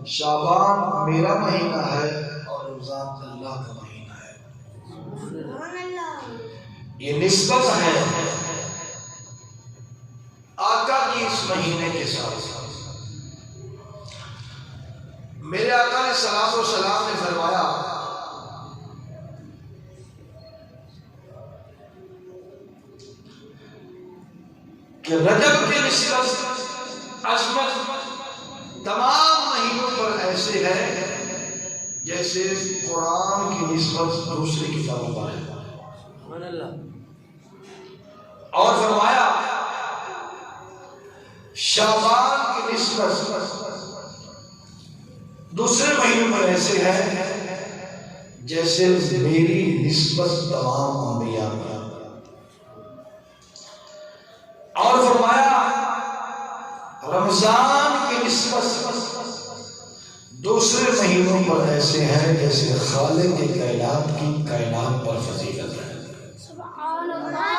شعبان میرا مہینہ ہے اور رمضان اللہ کا مہینہ ہے. یہ نسبت ہے آقا کی اس مہینے کے ساتھ. میرے آقا نے صلوات و سلام نے فرمایا کہ رجب کی نسبت عظمت تمام مہینوں پر ایسے ہے جیسے قرآن کی نسبت دوسری کتابوں پر ہے. اور فرمایا شعبان کی نسبت دوسرے مہینوں پر ایسے ہے جیسے میری نسبت تمام انبیاء پر. اور فرمایا رمضان کی نسبت دوسرے مہینوں پر ایسے ہیں جیسے خالق کے کائنات کی کائنات پر فضیلت ہے. سبحان اللہ.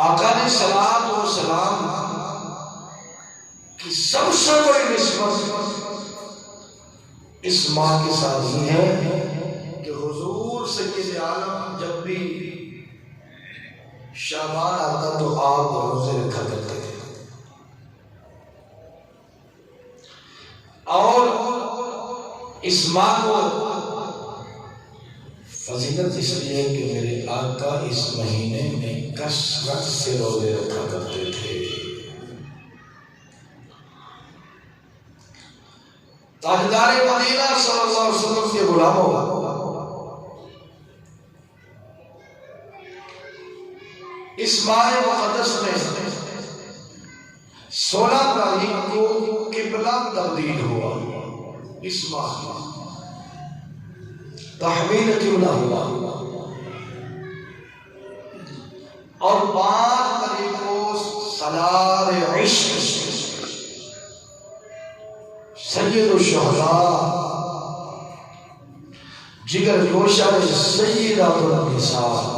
آقا نے صلوات و سلام کی سب سے بڑی نسبت اس ماہ کے ساتھ ہی ہے کہ حضور سید عالم جب بھی شعبان آتا تو آپ روزے رکھا کرتے تھے. اور اس ماہ کو فضیلت اس لیے کہ میرے آقا اس مہینے میں کثرت سے روزے رکھا کرتے تھے. تاجدار مدینہ صلی اللہ علیہ وسلم کے غلاموں اس ماہ مقدس میں 16 تاریخ کو قبلہ تبدیل ہوا. اس ماہ تحویل قبلہ ہوا اور 5 تاریخ کو سالار عشق سید الشہداء جگر گوشہ سیدہ النساء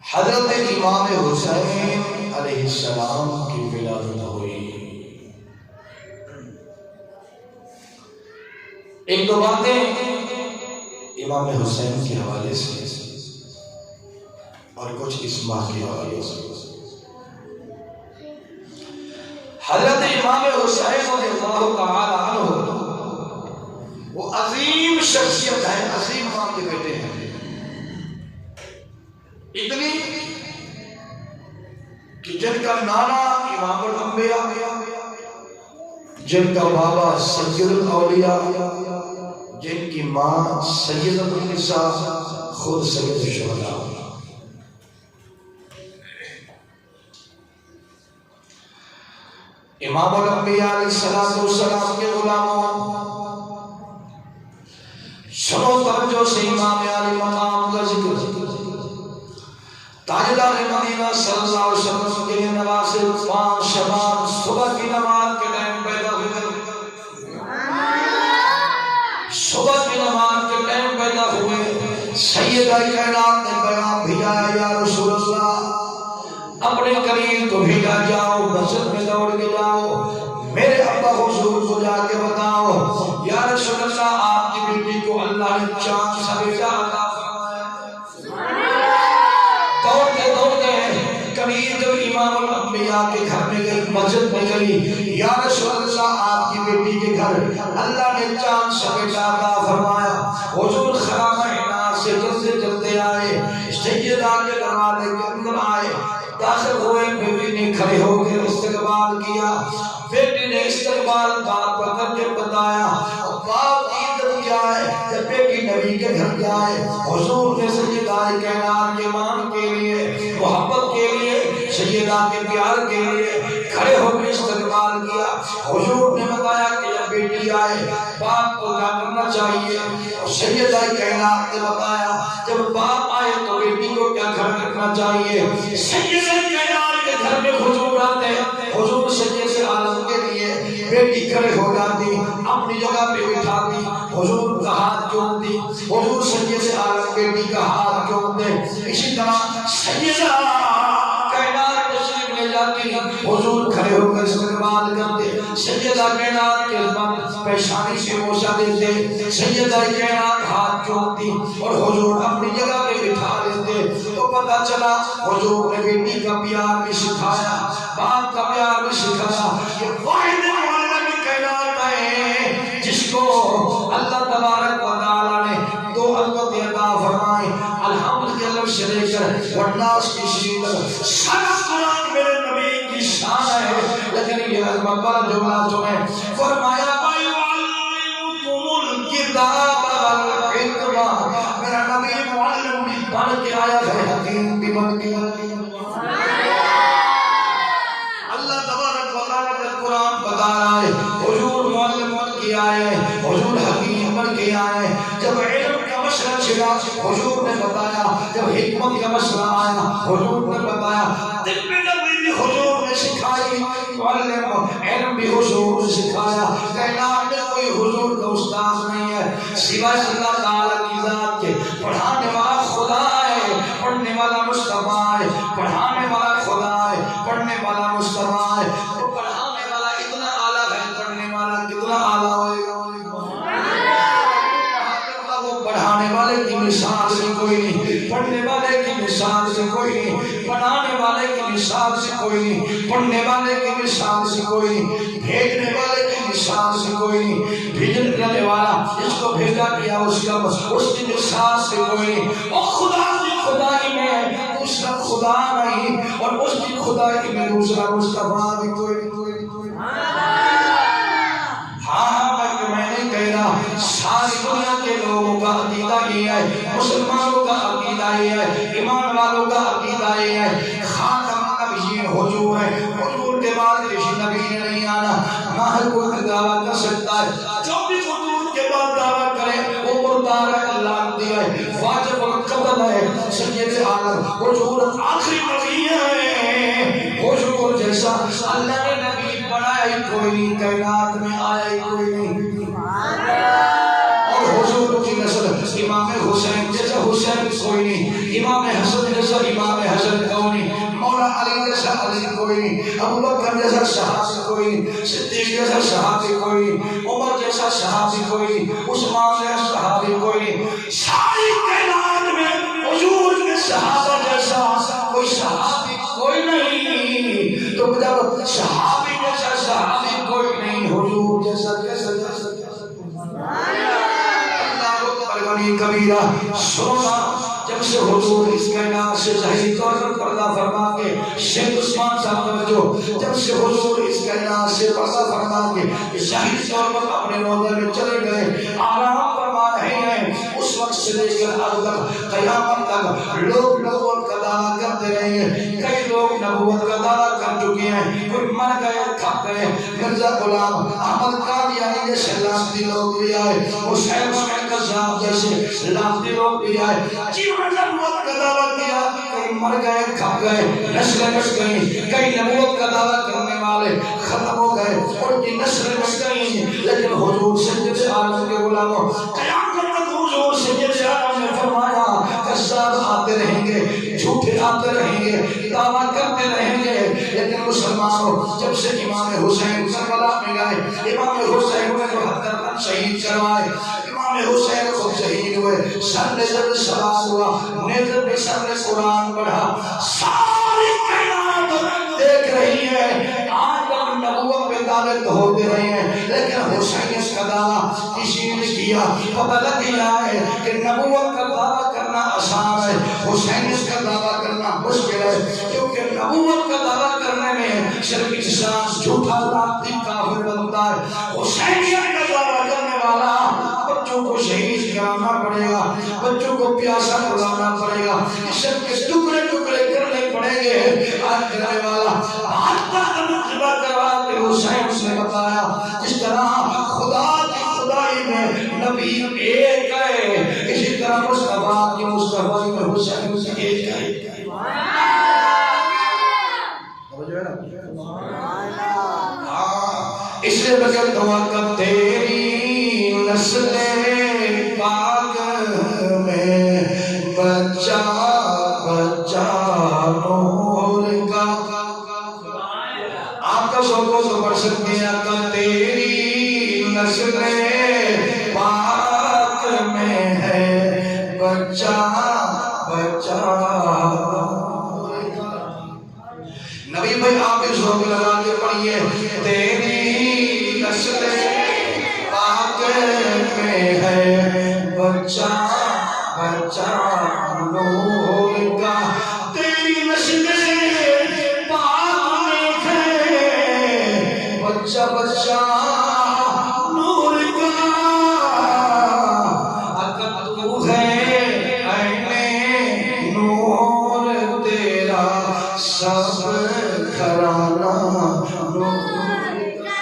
حضرت امام حسین علیہ السلام کی ولادت ہوئی. ایک دو باتیں امام حسین کے حوالے سے اور کچھ اس ماہ کے حوالے سے. حضرت امام حسین رضی اللہ تعالی عنہ وہ عظیم شخصیت ہے, عظیم امام کے بیٹے ہیں. اتنی کہ جن کا نانا امام الانبیاء, جن کا بابا سید الاولیاء, جن کی ماں سیدۃ النساء, خود سید الشہداء. امام الانبیاء علیہ السلام کے غلاموں سنو توجہ سے امام علی مقام کا ذکر. تاجدار مدینہ صلی اللہ علیہ وسلم کے نواسے 5 شبان صبح کی نماز کے ٹائم پیدا ہوئے. صبح کی نماز کے ٹائم پیدا ہوئے. سیدہ کائنات نے پیغام بھیجا یا رسول اللہ اپنے قریب کو بھیجا جاؤ, مسجد میں دوڑ کے جاؤ, میرے ابا حضور کو جا کے بتاؤ یا رسول اللہ آپ کی بیٹی کو اللہ نے چاند سا بیٹا عطا فرمایا. دوڑتے دوڑتے قریب جب امام الانبیاء کے گھر میں گئی, مسجد میں گئی, یا رسول اللہ آپ کی بیٹی کے گھر اللہ نے چاند سا بیٹا عطا فرمایا. حضور خرامہ عنایت سے جلدی چلتے آئے, سیدہ کے دروازے کے اندر آئے, داخل ہوئے. بیٹی نے کھڑے ہو کے استقبال کیا. بیٹی نے استقبال باپ کا کر کے بتایا. باپ کی عزت کیا ہے جب بیٹی نبی کے گھر جائے. حضور نے سیدہ کائنات کے مان کے لیے, محبت کے لیے, سیدہ کے پیار کے لیے کھڑے ہو کے استقبال کیا. حضور نے بتایا کہ جب بیٹی آئے باپ کو کیا کرنا چاہیے. سیدہ کائنات نے بتایا جب باپ آئے تو بیٹی کو کیا کرنا چاہیے. سیدہ کائنات کے گھر میں حضور آتے, حضور سید عالم کے لیے بیٹی کھڑے ہو جاتی, اپنی جگہ پہ بٹھاتی, حضور کا ہاتھ چومتی, حضور سید عالم بیٹی کا ہاتھ چومتے. اسی طرح سیدہ کائنات تشریف لے جاتی، حضور کھڑے ہو کر استقبال کرتے، سیدہ کائنات کے پیشانی سے بوسہ دیتے، سیدہ کائنات ہاتھ جوڑتی اور حضور اپنی جگہ پہ بٹھا لیتے۔ تو پتہ چلا حضور نے بیٹی کا پیار بھی سکھایا، باپ کا پیار بھی سکھایا۔ یہ واحد معلم کائنات ہے جس کو اللہ تبارک و تعالی نے دو الفاظ عطا فرمائے، الحمد کے لفظ سے لے کر والناس کی شدت۔ سارا قرآن میرے نبی کی شان ہے، لیکن یہ بڑا جملہ جو ہے فرمایا وَيُعَلِّمُكُمُ الْكِتَابَ وَالْحِکْمَةَ، میرا نبی معلم بھی بن کے آیا ہے، حکیم بھی بن کے آیا ہے۔ اللہ تبارک و تعالی کا قرآن بتا رہا ہے حضور معلم بن کے آئے، حضور حکیم بن کے آئے۔ جب علم کا مسئلہ چھڑا حضور نے بتایا، جب حکمت کا مسئلہ آیا حضور نے بتایا، طب نبوی بھی حضور نے سکھائی، معلم علم بھی حضور نے سکھایا۔ کائنات میں کوئی حضور کا استاد نہیں ہے سوائے اللہ تعالیٰ کی ذات کے۔ پڑھانے والا خدا ہے، پڑھنے والا مصطفیٰ ہے، پڑھانے والا خدا ہے، پڑھنے والا مصطفیٰ ہے۔ وہ پڑھانے والا اتنا اعلیٰ ہے، پڑھنے والا کتنا اعلیٰ ہوئے گا؟ وہ پڑھانے والے کی مثال سے کوئی نہیں، پڑھنے والے کی مثال سے کوئی نہیں، پڑھانے والے کی مثال سے کوئی نہیں، پڑھنے والے کی مثال سے کوئی نہیں، بھیجنے والے کی مثال سے کوئی نہیں، بھیجنے والا جس کو بھیجا گیا اس کی مثال سے کوئی نہیں۔ وہ خدا کی خدائی میں دوسرا خدا نہیں، اور اس کی خدائی میں دوسرا مصطفیٰ بھی کوئی نہیں۔ میں نہیں کہہ رہا، ساری دنیا کے لوگوں کا عقیدہ یہ ہے، مسلمانوں کا عقیدہ یہ ہے، ایمان والوں کا عقیدہ یہ ہے، خاتم النبیین حضور ہے، حضور کے بعد کسی نبی نے نہیں آنا۔ نہ ہر کوئی دعویٰ کر سکتا ہے، جو بھی حضور کے بعد دعویٰ کرے وہ مردار ہے، اللہ نے دیا ہے، واجب القتل ہے۔ سید عالم حضور آخری نبی ہے، حضور جیسا اللہ نے نبی بنایا ہی کوئی نہیں، کائنات میں آیا ہی کوئی نہیں۔ اور حضور کی نسل امام حسین جیسا حسین کوئی نہیں، امام حسن جیسا امام حسن کوئی نہیں، مولا علی جیسا علی کوئی نہیں، ابو بکر جیسا صحابی کوئی نہیں، صدیق جیسا صحابی کوئی نہیں، عمر جیسا صحابی کوئی نہیں، عثمان جیسا صحابی کوئی نہیں۔ ساری کائنات میں حضور کے صحابہ جیسا کوئی صحابی کوئی نہیں، تو جب صحابی جیسا صحابی کوئی نہیں، حضور جیسا کیسا جیسا کبیرہ سونا۔ جب سے حضور اس کائنات سے ظاہری طور پر پردہ فرما کے شیخ عثمان صاحب توجہ، جب سے حضور اس کائنات سے پردہ فرما کے ظاہری طور پر اپنے روضے میں چلے گئے، آرام فرما رہے ہیں، اس وقت سے لے کر اب تک قیامت تک لوگ نبوت کا دعویٰ کرتے رہیں گے۔ کئی لوگ نبوت کا دعویٰ کر چکے ہیں، کوئی مر گئے کھپ گئے، مرزا غلام احمد قادیانی جیسے لافتی لوگ بھی آئے، حسین قذاب جیسے لافتی لوگ بھی آئے، جنہوں نے نبوت کا دعویٰ کیا، کئی مر گئے کھپ گئے، نسلیں مٹ گئیں، کئی نبوت کا دعویٰ کرنے والے ختم ہو گئے، ان کی نسلیں مٹ گئیں، لیکن حضور سید عالم کے غلاموں قیامت تک حضور سید عالم نے فرمایا قذاب آتے رہیں گے، جھوٹے آتے رہیں گے، دعویٰ کرتے رہیں گے، لیکن مسلمانوں جب سے امام حسین کربلا میں گئے، امام حسین نے 72 رن شہید کروائے، امام حسین خود شہید ہوئے، سر نے جب سوال ہوا، نیزے پہ سر نے قرآن پڑھا، ساری کائنات دیکھ رہی ہے، آج تک نبوت پہ دعوے تو ہوتے رہے ہیں، لیکن حسین کا دعویٰ کسی نے کیا، پتہ لگ گیا ہے کہ نبوت کا دعویٰ کرنا آسان ہے، حسین کا دعویٰ کرنا مشکل ہے، کیونکہ نبوت کا دعویٰ کرنے میں صرف انسان جھوٹا لاتی کافر بنتا ہے، حسینیت کا دعویٰ کرنے والا بچوں کو شہید کرانا پڑے گا، بچوں کو پیاسا کرانا پڑے گا، جسم کے ٹکڑے ٹکڑے کرنے پڑیں گے، آج کرنے والا حتیٰ تنقبہ کروا کے حسین سے بتایا، جس طرح خدا کی خدائی میں نبی ایک ہے، اسی طرح مصطفیٰ کی مصطفیٰ میں حسین سے ایک ہے۔ اس لیے بغیر دعا کا تیری نسل پاک میں بچہ بچہ نور کا آقا سوکو تو پڑھ سکتے ہیں آقا تیری نسل پاک میں ہے بچہ بچہ نبی بھائی آپ اس روک لگا کے پڑھئے تیری نسل پاک میں ہے بچہ بچہ نور کا تیری نسل پاک میں ہے بچہ بچہ نور کا اگر تو ہے عین نور تیرا سب گھرانہ نور کا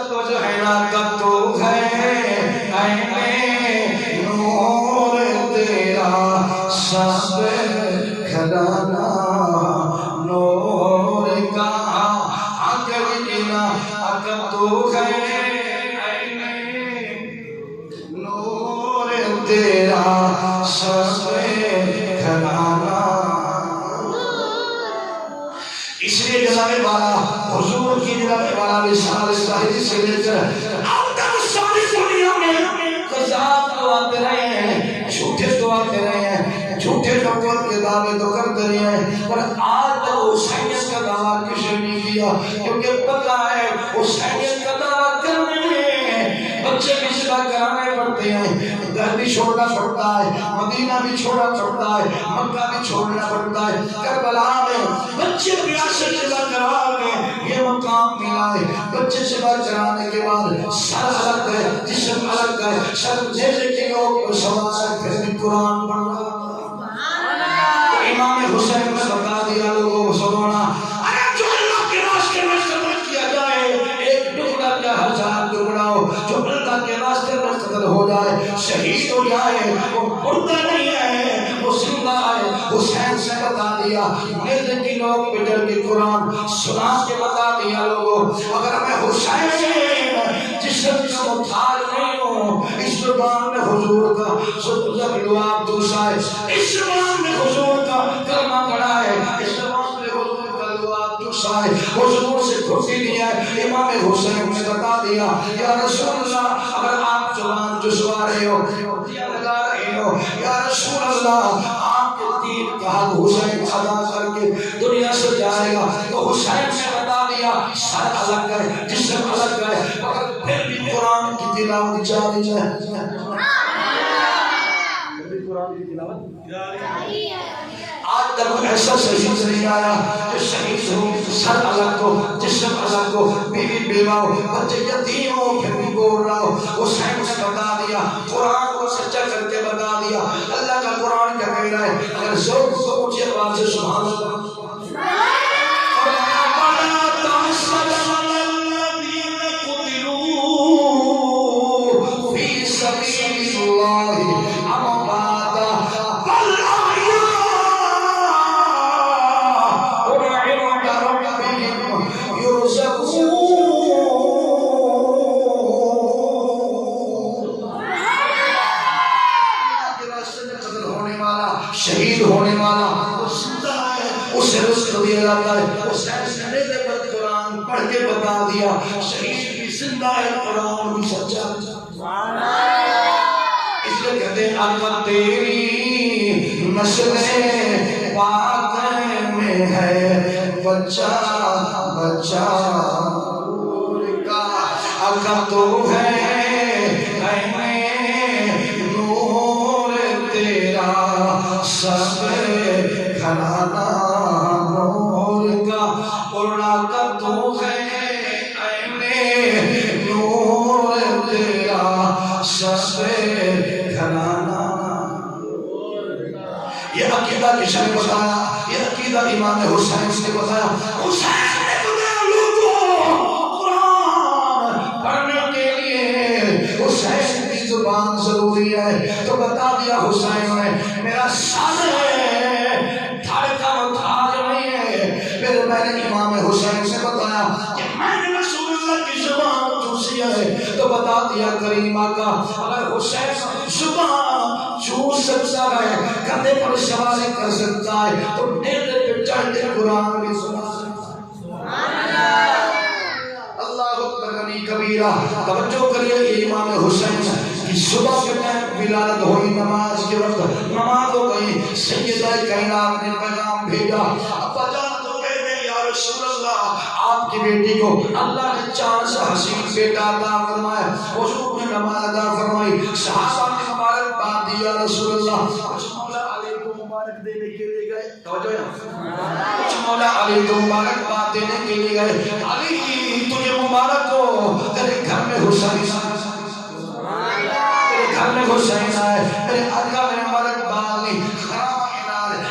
تو جو ہے نا اگر تو ہے عین نور تیرا سب گھرانہ نور کا اگر تو ہے نور تیرا سب گھرانہ اس لیے جناب والا حضور کی جناب والا رسالہ صاحب سے لے کر اب تک ساری دنیا میں قضات تو آتے رہے ہیں جھوٹے تو آتے رہے ہیں جھوٹے نبوت کے دعوے تو کرتے رہے ہیں پر آج تک حسینیت کا دعویٰ کسی نے نہیں کیا کیونکہ پتہ ہے حسینیت کا دعویٰ کرنے میں بچے بھی صدا کرانے پڑتے ہیں گھر بھی چھوڑنا پڑتا ہے مدینہ بھی چھوڑنا پڑتا ہے مکہ بھی چھوڑنا پڑتا ہے کربلا میں بچے پیاسے صدا کرا کے یہ مقام ملا ہے بچے صدا کرانے کے بعد سر الگ ہے جسم الگ ہے سر جیسے کہ لوگ سوال پھر بھی قرآن پڑھنا امام حسین نے بتا دیا لوگوں کو سنونا اگر جو اللہ کے راستے میں قتل کیا جائے ایک ٹکڑا کیا 1000 ٹکڑا ہو جو اللہ کے راستے میں قتل ہو جائے شہید ہو جائے وہ مردہ نہیں ہے وہ زندہ ہے حسین سے بتا دیا میرے کی لوگ پٹر کے قرآن سنا کے بتا دیا لوگوں اگر میں حسین جسم کا متحال نہیں ہوں اس زبان میں حضور کا سب لواب دوسرا ہے اس زبان میں حضور کا کلمہ پڑھا ہے اس زبان میں حضور کا لواب دوسرا ہے حضور سے کھوٹی دیا ہے امام حسین نے بتا دیا یا رسول اللہ اگر آپ زبان جسوا رہے ہو دیا لگا رہے ہو یا رسول اللہ آپ کے دین کا حق حسین ادا کر کے دنیا سے جائے گا تو حسین نے بتا دیا سر الگ ہے جسم الگ ہے مگر پھر بھی قرآن کی تلاوت جاری ہے آج تک ایسا شہید نہیں آیا جو شہید ہو سر الگ ہو جسم الگ ہو بیوی بیوہ ہو بچے یتیم ہو پھر بھی بول رہا ہو حسین نے بتا دیا قرآن کو سچا کر کے بتا دیا اللہ کا قرآن کیا کہہ رہا ہے اگر ذوق کو اونچی آواز سے سبحان اللہ شہید ہونے والا اسے رزق دیا جاتا ہے حسین سنے دے پر قرآن پڑھ کے بتا دیا شہید بھی زندہ ہے قرآن بھی سچا اس لیے کہتے ہیں آقا تیری نسل پاک میں ہے بچہ بچہ کا آقا تو ہے سب گھرانہ نور کا قرآن کا تو ہے عین نور تیرا سب گھرانہ یہ عقیدہ کس نے بتایا یہ عقیدہ امام حسین نے بتایا حسین نے بتایا لوگوں قرآن پڑھنے کے لیے حسین کی زبان ضروری ہے تو بتا دیا حسین نے میرا ساز ہے دھڑکا محتاج نہیں ہے پھر میں نے امام حسین سے بتایا کہ میں نے رسول اللہ کی زبان چوسی ہے تو بتا دیا کریم آقا اگر حسین زبان چوس سکتا ہے گھوڑے پر سواری کر سکتا ہے تو نیزے پہ چڑھ کے قرآن بھی سنا سکتا ہے۔ اللہ اکبر غنی کبیرہ۔ توجہ کریے امام حسین کی صبح کے ٹائم ولادت ہوئی، نماز کے وقت نماز ہو گئی، سیدہ کائنات نے پیغام بھیجا، ابا جان تو کہتے ہیں یا رسول اللہ آپ کی بیٹی کو اللہ نے چاند سے حسین بیٹا عطا فرمایا، حضور نے نماز ادا فرمائی، صحابہ نے مبارک بات دی یا رسول اللہ، کچھ مولا علی کو مبارک دینے کے لیے گئے، توجہ ہے، کچھ مولا علی کو مبارک بات دینے کے لیے گئے، علی تجھے مبارک ہو، تیرے گھر میں حسین تیرے گھر میں حسین آئے، میرے آقا میں مبارک بات نہیں،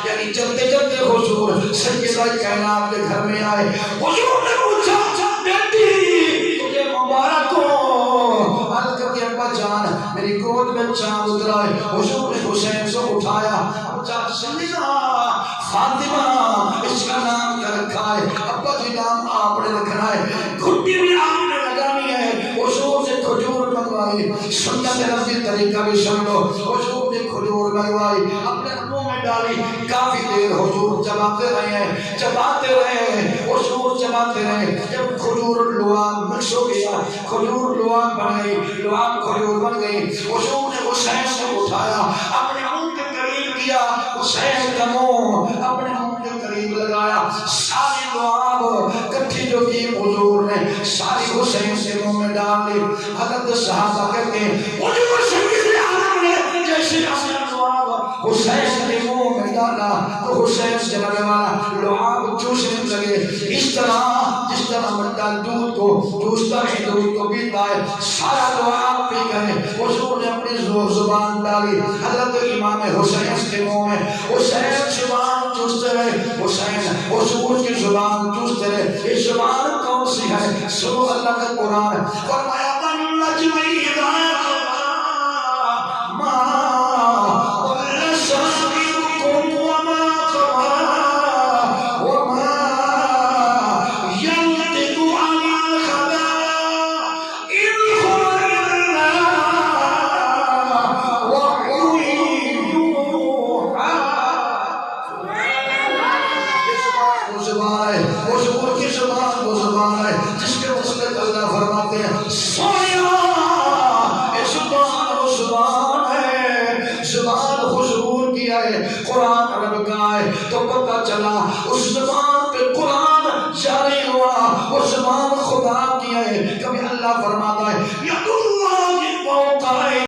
یعنی چلتے چلتے حضور سیدہ کائنات کے گھر میں آئے، حضور نے پوچھا بیٹی تجھے مبارک ہو، عرض کر کے ابا جان میری گود میں چاند اترا ہے، حضور نے حسین سے اٹھایا، پوچھا سیدہ فاطمہ اس کا نام کیا رکھا ہے، ابا جی نام آپ نے رکھنا ہے، گھٹی بھی آپ نے لگانی ہے، حضور سے کھجور منگوائی، سنت نبی طریقہ بھی سن لو، حضور نے کھجور منگوائی، اپنے منہ میں ڈالی، کافی دیر حضور چباتے رہے ہیں، چباتے رہے ہیں، حضور چباتے رہے، جب کھجور لعاب مکس ہو گیا، کھجور لعاب بن گئی، لعاب کھجور بن گئی، حضور نے حسین سے اٹھایا، اپنے منہ کے قریب کیا، حسین کا منہ اپنے منہ کے قریب لگایا، ساری لعاب کٹھی جو کی حضور نے ساری حسین سے منہ میں ڈال لی، حضرت صحابہ کہتے ہیں حضور سید عالم نے جیسے اپنے لعاب حسین کے منہ میں ڈالا تو حسین سے لگنے والا لعاب چوسنے لگے، اس طرح جس طرح بندہ دودھ کو چوستا ہے، دودھ کو پیتا ہے، سارا لعاب پی گئے، حضور نے اپنی زبان ڈالی حضرت امام حسین کے منہ میں، حسین زبان چوستے رہے، حسین حضور کی زبان چوستے رہے، یہ زبان کون سی ہے؟ سنو اللہ کا قرآن، فرمایا من نجم اذا قرآن رب کا ہے تو پتہ چلا اس زبان پہ قرآن جاری ہوا، وہ زبان خدا کی ہے، کبھی اللہ فرماتا